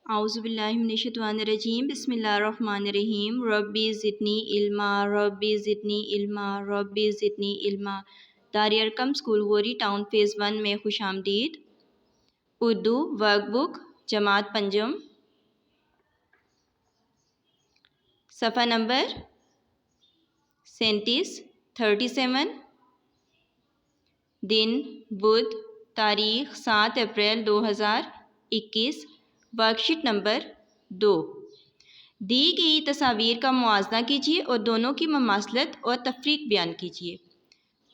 औज़ुबिल्लाहिमिनश्शैतानिर्रजीम बिस्मिल्लाहिर्रहमानिर्रहीम रब्बी ज़िदनी इल्मा रब्बी ज़िदनी इल्मा रब्बी ज़िदनी इल्मा। दार Arkham school वोरी town phase 1 में खुश आमदीद। उर्दू वर्कबुक जमात पंजम, सफ़ा नंबर 37। दिन बुध, तारीख़ 7 अप्रैल 2021। Worksheet number 2। दी गई तस्वीर का मुआवजा कीजिए और दोनों की ममासलत और तफरीक बयान कीजिए।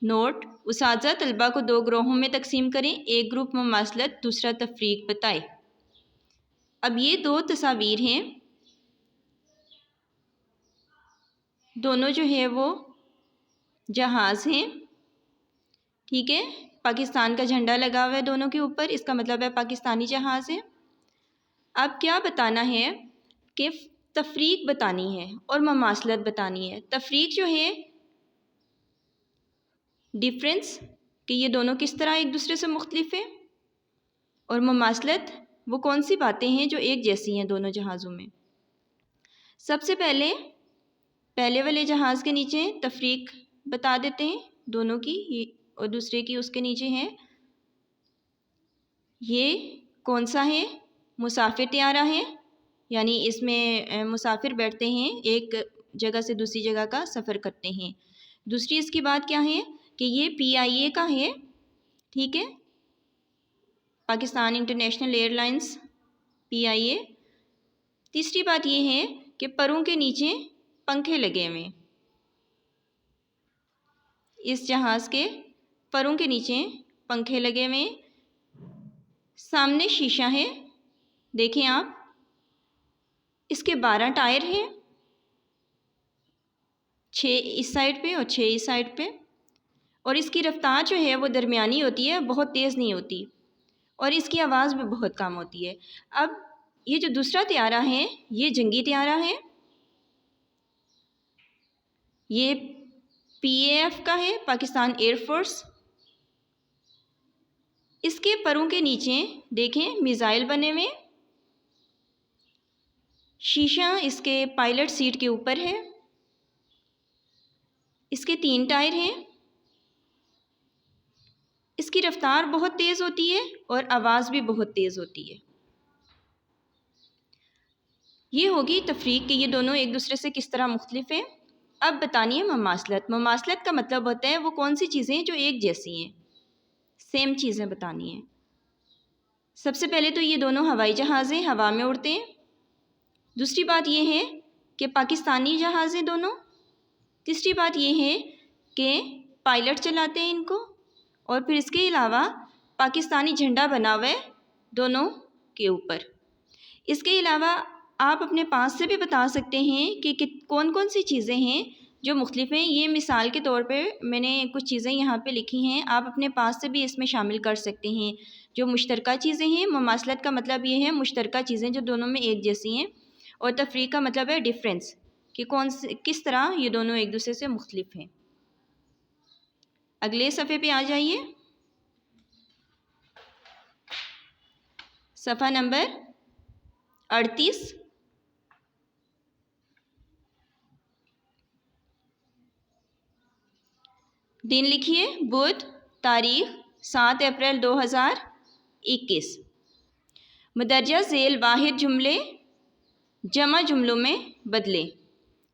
नोट: उस्ताज़ा तलबा को 2 ग्रोहों में तकसीम करें। एक ग्रुप ममासलत, दूसरा तफरीक बताए। अब ये 2 तस्वीर हैं, दोनों जो है वो जहाज़ हैं, ठीक है। पाकिस्तान का झंडा लगा हुआ है दोनों के ऊपर, इसका मतलब है पाकिस्तानी जहाज़ है। अब क्या बताना है कि तफरीक बतानी है और ममासलत बतानी है। तफरीक जो है डिफरेंस, कि ये दोनों किस तरह एक दूसरे से मुख्तलिफ है, और ममासलत वो कौन सी बातें हैं जो एक जैसी हैं दोनों जहाज़ों में। सबसे पहले वाले जहाज़ के नीचे तफरीक बता देते हैं दोनों की, और दूसरे की उसके नीचे है। ये कौन सा है? मुसाफिर त्यारा है, यानी इसमें मुसाफिर बैठते हैं, एक जगह से दूसरी जगह का सफ़र करते हैं। दूसरी इसकी बात क्या है कि ये PIA का है, ठीक है, पाकिस्तान इंटरनेशनल एयरलाइंस PIA। तीसरी बात ये है कि परों के नीचे पंखे लगे हुए, इस जहाज़ के परों के नीचे पंखे लगे हुए। सामने शीशा है, देखें आप, इसके 12 टायर हैं, 6 इस साइड पे और 6 इस साइड पे, और इसकी रफ्तार जो है वो दरमियानी होती है, बहुत तेज़ नहीं होती, और इसकी आवाज़ भी बहुत कम होती है। अब ये जो दूसरा त्यारा है ये जंगी त्यारा है, ये PAF का है, पाकिस्तान एयरफोर्स। इसके परों के नीचे देखें मिसाइल बने हुए, शीशा इसके पायलट सीट के ऊपर है, इसके 3 टायर हैं, इसकी रफ्तार बहुत तेज़ होती है और आवाज़ भी बहुत तेज़ होती है। ये होगी तफरीक कि ये दोनों एक दूसरे से किस तरह मुख्तलिफ हैं। अब बतानी है ममासलत। ममासलत का मतलब होता है वो कौन सी चीज़ें जो एक जैसी हैं, सेम चीज़ें बतानी हैं। सबसे पहले तो ये दोनों हवाई जहाज़ हैं, हवा में उड़ते हैं। दूसरी बात ये है कि पाकिस्तानी जहाज़ हैं दोनों। तीसरी बात ये है कि पायलट चलाते हैं इनको, और फिर इसके अलावा पाकिस्तानी झंडा बना हुआ है दोनों के ऊपर। इसके अलावा आप अपने पास से भी बता सकते हैं कि कौन कौन सी चीज़ें हैं जो मुख्तलिफ हैं। ये मिसाल के तौर पे मैंने कुछ चीज़ें यहाँ पे लिखी हैं, आप अपने पास से भी इसमें शामिल कर सकते हैं। जो मुश्तरका चीज़ें हैं, ममासलत का मतलब ये है मुश्तरका चीज़ें जो दोनों में एक जैसी हैं, और तफरीक का मतलब है डिफरेंस, कि किस तरह ये दोनों एक दूसरे से मुख्तलिफ हैं। अगले सफ़े पे आ जाइए, सफ़ा नंबर 38। दिन लिखिए बुध, तारीख़ 7 अप्रैल 2021। मदरजा ज़ेल वाहिद जुमले जमा जुमलों में बदलें।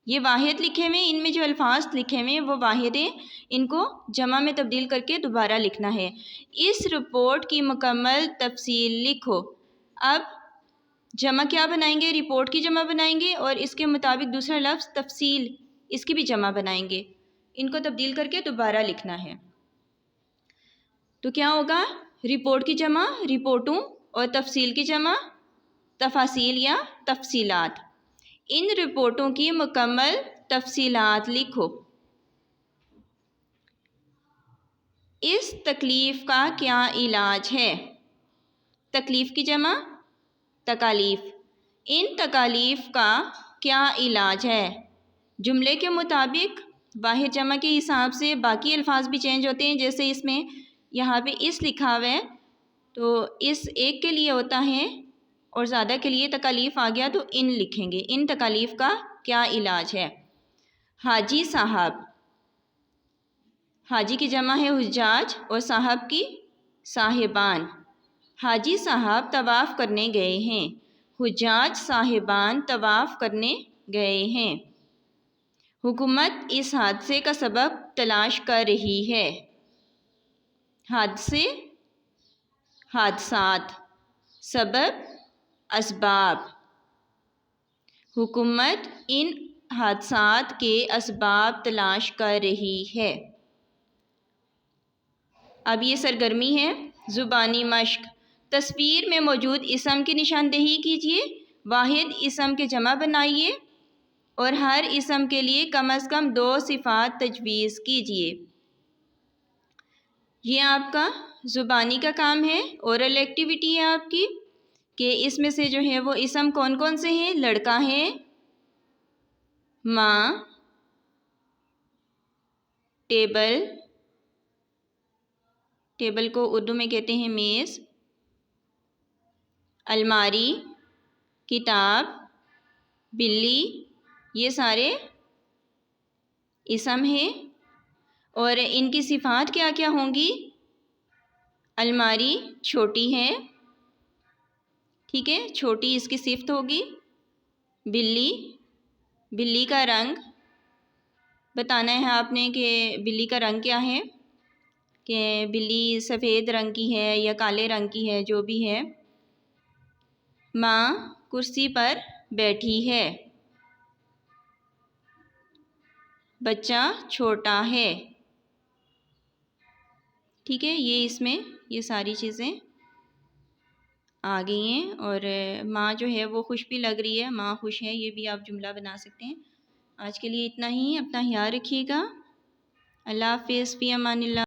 ये वाहिद लिखे हुए, इनमें जो अल्फाज लिखे हुए वो वाहिद हैं, इनको जमा में तब्दील करके दोबारा लिखना है। इस रिपोर्ट की मुकम्मल तफसील लिखो। अब जमा क्या बनाएंगे? रिपोर्ट की जमा बनाएंगे, और इसके मुताबिक दूसरा लफ्ज़ तफसील, इसकी भी जमा बनाएंगे। इनको तब्दील करके दोबारा लिखना है। तो क्या होगा? रिपोर्ट की जमा रिपोर्टों, और तफसील की जमा तफासील या तफसीलात। इन रिपोर्टों की मुकम्मल तफसीलात लिखो। इस तकलीफ़ का क्या इलाज है? तकलीफ़ की जमा तकालीफ़। इन तकालीफ़ का क्या इलाज है? जुमले के मुताबिक वाहिद जमा के हिसाब से बाकी अल्फाज भी चेंज होते हैं। जैसे इसमें यहाँ पे इस लिखा हुआ है, तो इस एक के लिए होता है और ज़्यादा के लिए तकालीफ आ गया तो इन लिखेंगे। इन तकालीफ का क्या इलाज है? हाजी साहब, हाजी की जमा है हुज्जाज और साहब की साहिबान। हाजी साहब तवाफ़ करने गए हैं, हुज्जाज साहिबान तवाफ़ करने गए हैं। हुकूमत इस हादसे का सबब तलाश कर रही है। हादसे, हादसात, सबब, असबाब। हुकूमत इन हादसात के असबाब तलाश कर रही है। अब ये सरगर्मी है ज़ुबानी मश्क। तस्वीर में मौजूद इसम की निशानदेही कीजिए, वाहिद इसम के जमा बनाइए और हर इसम के लिए कम अज़ कम 2 सिफ़ात तजवीज़ कीजिए। ये आपका ज़ुबानी का काम है, ओरल एक्टिविटी है आपकी, कि इसमें से जो है वो इसम कौन कौन से हैं। लड़का है, माँ, टेबल, टेबल को उर्दू में कहते हैं मेज़, अलमारी, किताब, बिल्ली, ये सारे इसम हैं। और इनकी सिफ़ात क्या क्या होंगी? अलमारी छोटी है, ठीक है, छोटी इसकी सिफ़त होगी। बिल्ली, बिल्ली का रंग बताना है आपने कि बिल्ली का रंग क्या है, कि बिल्ली सफ़ेद रंग की है या काले रंग की है, जो भी है। माँ कुर्सी पर बैठी है, बच्चा छोटा है, ठीक है। ये इसमें ये सारी चीज़ें आ गई हैं। और माँ जो है वो खुश भी लग रही है, माँ खुश है, ये भी आप जुमला बना सकते हैं। आज के लिए इतना ही, अपना ख्याल रखिएगा। अल्लाह हाफ़िज़, फ़ी अमानिल्लाह।